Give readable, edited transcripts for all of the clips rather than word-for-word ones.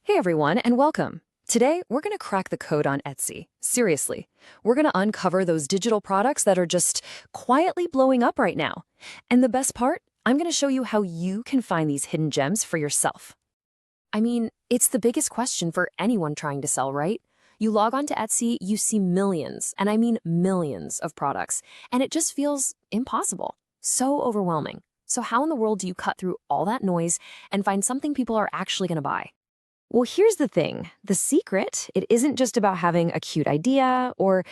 Hey everyone, and welcome. Today, we're going to crack the code on Etsy. Seriously. We're going to uncover those digital products that are just quietly blowing up right now. And the best part, I'm going to show you how you can find these hidden gems for yourself. I mean, it's the biggest question for anyone trying to sell, right? You log on to Etsy, you see millions, and I mean millions of products, and it just feels impossible. So overwhelming. So how in the world do you cut through all that noise and find something people are actually going to buy? Well, here's the thing. The secret, it isn't just about having a cute idea or,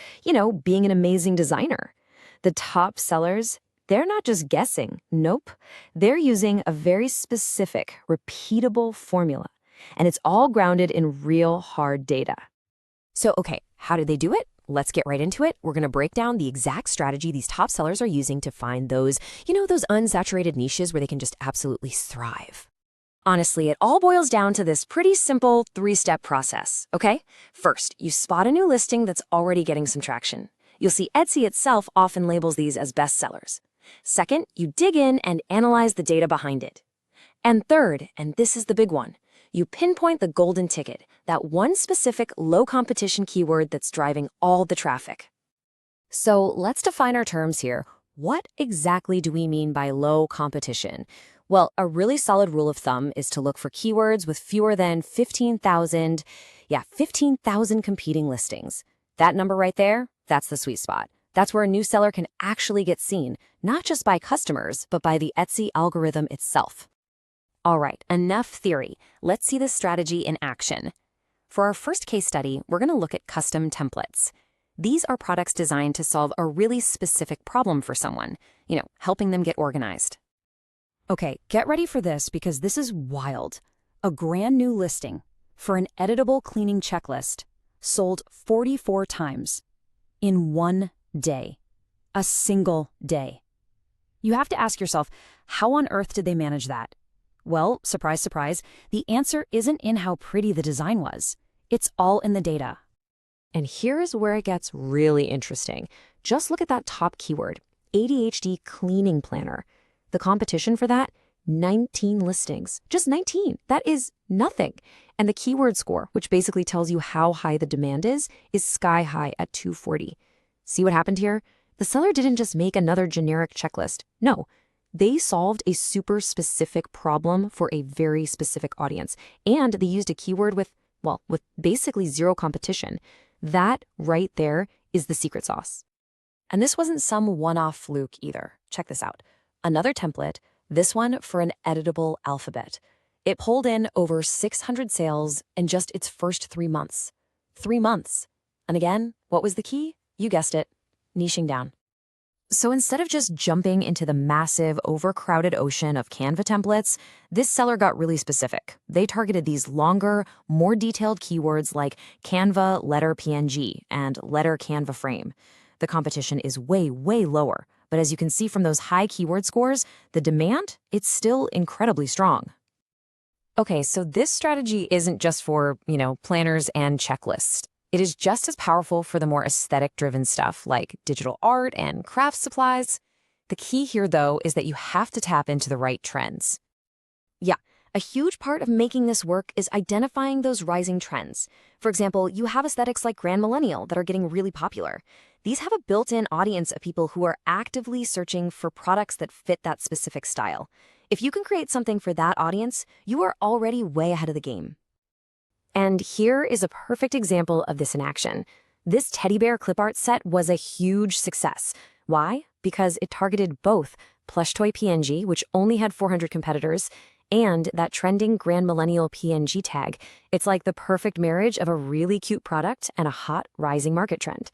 being an amazing designer. The top sellers, they're not just guessing. Nope. They're using a very specific, repeatable formula. And it's all grounded in real hard data. So, okay, how did they do it? Let's get right into it. We're going to break down the exact strategy these top sellers are using to find those unsaturated niches where they can just absolutely thrive. Honestly, it all boils down to this pretty simple 3-step process, okay? First, you spot a new listing that's already getting some traction. You'll see Etsy itself often labels these as bestsellers. Second, you dig in and analyze the data behind it. And third, and this is the big one, you pinpoint the golden ticket, that one specific low-competition keyword that's driving all the traffic. So let's define our terms here. What exactly do we mean by low competition? Well, a really solid rule of thumb is to look for keywords with fewer than 15,000 competing listings. That number right there, that's the sweet spot. That's where a new seller can actually get seen, not just by customers, but by the Etsy algorithm itself. All right, enough theory. Let's see this strategy in action. For our first case study, we're going to look at custom templates. These are products designed to solve a really specific problem for someone, helping them get organized. Okay, get ready for this because this is wild. A brand new listing for an editable cleaning checklist sold 44 times in one day. A single day. You have to ask yourself, how on earth did they manage that? Well, surprise, surprise, the answer isn't in how pretty the design was. It's all in the data. And here's where it gets really interesting. Just look at that top keyword, ADHD cleaning planner. The competition for that, 19 listings. Just 19. That is nothing. And the keyword score, which basically tells you how high the demand is sky high at 240. See what happened here? The seller didn't just make another generic checklist. No, they solved a super specific problem for a very specific audience. And they used a keyword with basically zero competition. That right there is the secret sauce. And this wasn't some one-off fluke either. Check this out. Another template, this one for an editable alphabet. It pulled in over 600 sales in just its first 3 months. 3 months. And again, what was the key? You guessed it, niching down. So instead of just jumping into the massive, overcrowded ocean of Canva templates, this seller got really specific. They targeted these longer, more detailed keywords like Canva letter PNG and letter Canva frame. The competition is way, way lower. But as you can see from those high keyword scores, the demand, it's still incredibly strong. Okay, so this strategy isn't just for, planners and checklists. It is just as powerful for the more aesthetic-driven stuff like digital art and craft supplies. The key here, though, is that you have to tap into the right trends. Yeah, a huge part of making this work is identifying those rising trends. For example, you have aesthetics like Grand Millennial that are getting really popular. These have a built-in audience of people who are actively searching for products that fit that specific style. If you can create something for that audience, you are already way ahead of the game. And here is a perfect example of this in action. This teddy bear clip art set was a huge success. Why? Because it targeted both plush toy PNG, which only had 400 competitors, and that trending Grand Millennial PNG tag. It's like the perfect marriage of a really cute product and a hot rising market trend.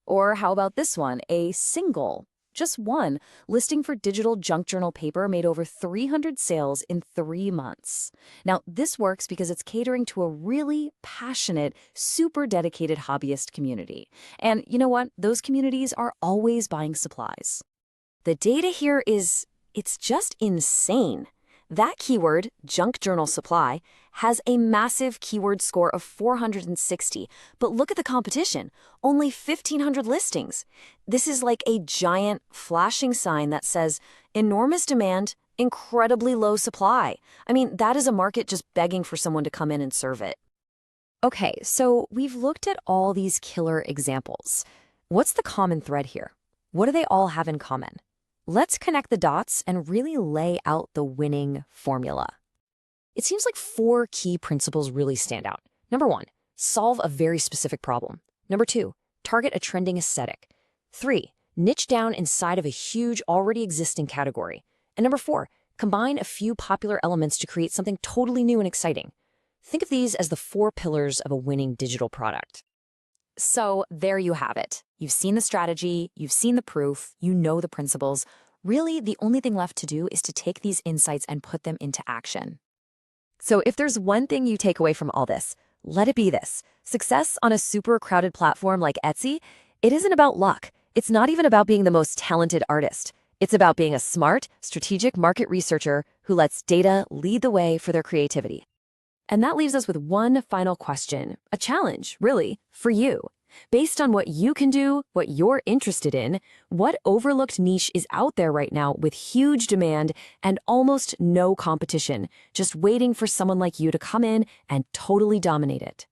Or how about this one, a single, just one, listing for digital junk journal paper made over 300 sales in 3 months. Now, this works because it's catering to a really passionate, super dedicated hobbyist community. And you know what? Those communities are always buying supplies. The data here it's just insane. That keyword, junk journal supply, has a massive keyword score of 460, but look at the competition, only 1,500 listings. This is like a giant flashing sign that says, enormous demand, Incredibly low supply. I mean, that is a market just begging for someone to come in and serve it. Okay, so we've looked at all these killer examples. What's the common thread here? What do they all have in common? Let's connect the dots and really lay out the winning formula. It seems like 4 key principles really stand out. Number 1, solve a very specific problem. Number 2, target a trending aesthetic. 3, niche down inside of a huge already existing category. And number 4, combine a few popular elements to create something totally new and exciting. Think of these as the 4 pillars of a winning digital product. So there you have it. You've seen the strategy, you've seen the proof, you know the principles. Really, the only thing left to do is to take these insights and put them into action. So if there's one thing you take away from all this, let it be this. Success on a super crowded platform like Etsy, it isn't about luck. It's not even about being the most talented artist. It's about being a smart, strategic market researcher who lets data lead the way for their creativity. And that leaves us with one final question, a challenge, really, for you. Based on what you can do, what you're interested in, what overlooked niche is out there right now with huge demand and almost no competition, just waiting for someone like you to come in and totally dominate it?